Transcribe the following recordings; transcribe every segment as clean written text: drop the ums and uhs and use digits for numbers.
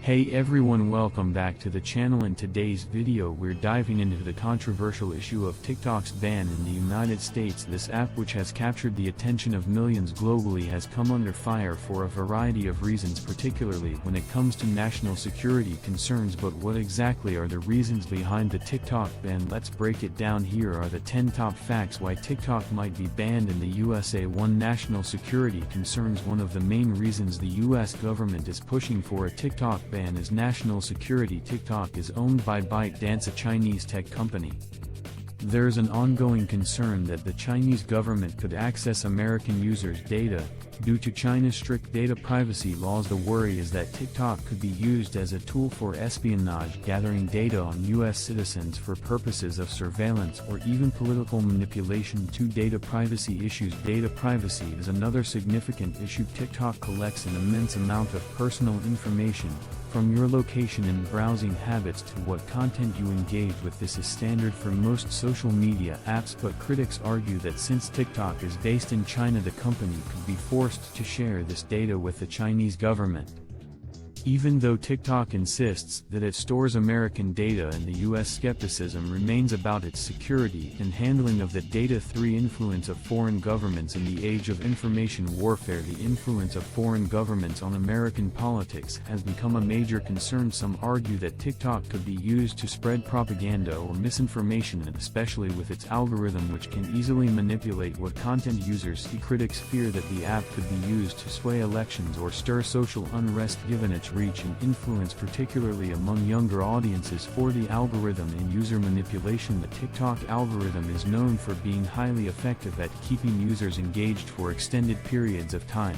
Hey everyone, welcome back to the channel. In today's video we're diving into the controversial issue of TikTok's ban in the United States. This app, which has captured the attention of millions globally, has come under fire for a variety of reasons, particularly when it comes to national security concerns. But what exactly are the reasons behind the TikTok ban? Let's break it down. Here are the 10 top facts why TikTok might be banned in the USA. 1. National security concerns. One of the main reasons the US government is pushing for a TikTok ban is national security. TikTok is owned by ByteDance, a Chinese tech company. There's an ongoing concern that the Chinese government could access American users' data. Due to China's strict data privacy laws, the worry is that TikTok could be used as a tool for espionage, gathering data on U.S. citizens for purposes of surveillance or even political manipulation. 2. Data privacy issues. Data privacy is another significant issue. TikTok collects an immense amount of personal information, from your location and browsing habits to what content you engage with. This is standard for most social media apps, but critics argue that since TikTok is based in China, the company could be forced to share this data with the Chinese government. Even though TikTok insists that it stores American data in the US, skepticism remains about its security and handling of that data. 3. Influence of foreign governments. In the age of information warfare, the influence of foreign governments on American politics has become a major concern. Some argue that TikTok could be used to spread propaganda or misinformation, and especially with its algorithm, which can easily manipulate what content users see. Critics fear that the app could be used to sway elections or stir social unrest, given its reach and influence, particularly among younger audiences. 4. The algorithm and user manipulation. The TikTok algorithm is known for being highly effective at keeping users engaged for extended periods of time.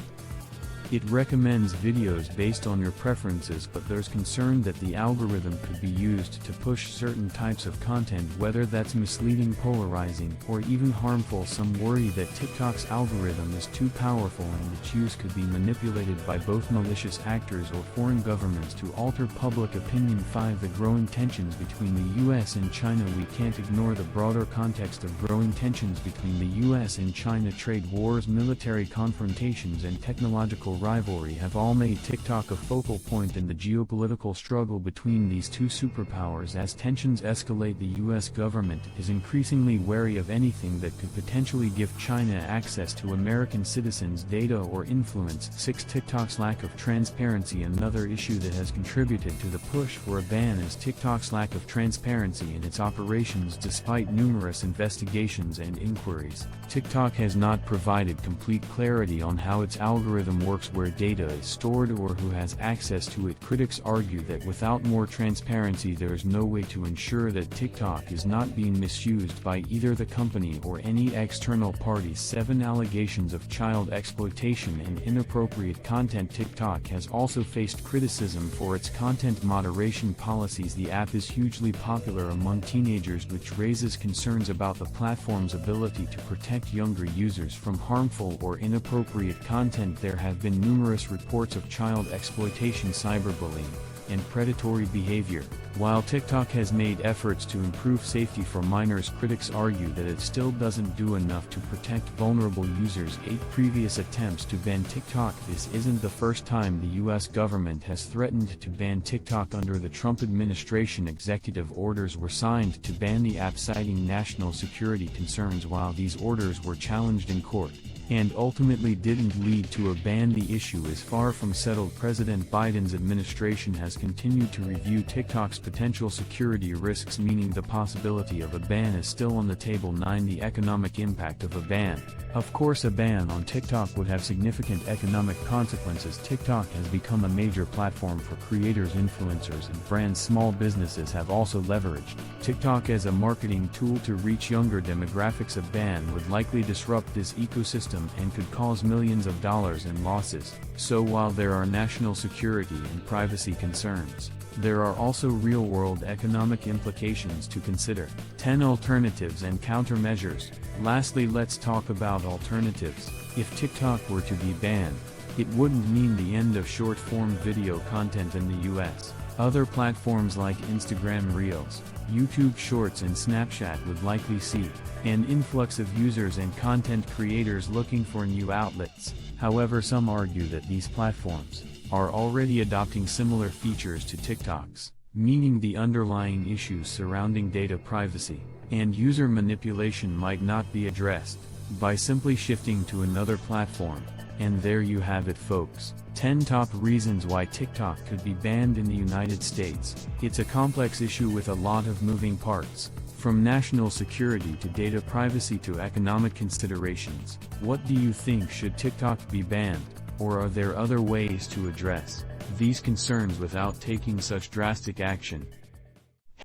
It recommends videos based on your preferences, but there's concern that the algorithm could be used to push certain types of content, whether that's misleading, polarizing, or even harmful. Some worry that TikTok's algorithm is too powerful and its use could be manipulated by both malicious actors or foreign governments to alter public opinion. 5. The growing tensions between the US and China. We can't ignore the broader context of growing tensions between the US and China. Trade wars, military confrontations, and technological rivalry have all made TikTok a focal point in the geopolitical struggle between these two superpowers. As tensions escalate, the US government is increasingly wary of anything that could potentially give China access to American citizens' data or influence. 6. TikTok's lack of transparency. Another issue that has contributed to the push for a ban is TikTok's lack of transparency in its operations. Despite numerous investigations and inquiries, TikTok has not provided complete clarity on how its algorithm works, where data is stored, or who has access to it. Critics argue that without more transparency, there is no way to ensure that TikTok is not being misused by either the company or any external parties. 7. Allegations of child exploitation and inappropriate content. TikTok has also faced criticism for its content moderation policies. The app is hugely popular among teenagers, which raises concerns about the platform's ability to protect younger users from harmful or inappropriate content. There have been numerous reports of child exploitation, cyberbullying, and predatory behavior. While TikTok has made efforts to improve safety for minors, critics argue that it still doesn't do enough to protect vulnerable users. 8. Previous attempts to ban TikTok. This isn't the first time the US government has threatened to ban TikTok. Under the Trump administration, executive orders were signed to ban the app, citing national security concerns. While these orders were challenged in court and ultimately didn't lead to a ban, the issue is far from settled. President Biden's administration has continued to review TikTok's potential security risks, meaning the possibility of a ban is still on the table. 9. The economic impact of a ban. Of course, a ban on TikTok would have significant economic consequences. TikTok has become a major platform for creators, influencers, and brands. Small businesses have also leveraged TikTok as a marketing tool to reach younger demographics. A ban would likely disrupt this ecosystem and could cause millions of dollars in losses. So while there are national security and privacy concerns, there are also real-world economic implications to consider. 10. Alternatives and countermeasures. Lastly, let's talk about alternatives. If TikTok were to be banned, It wouldn't mean the end of short-form video content in the US. Other platforms like Instagram Reels, YouTube Shorts and Snapchat would likely see an influx of users and content creators looking for new outlets. However, some argue that these platforms are already adopting similar features to TikTok's, meaning the underlying issues surrounding data privacy and user manipulation might not be addressed by simply shifting to another platform. And there you have it, folks. 10 top reasons why TikTok could be banned in the United States. It's a complex issue with a lot of moving parts, from national security to data privacy to economic considerations. What do you think? Should TikTok be banned, or are there other ways to address these concerns without taking such drastic action?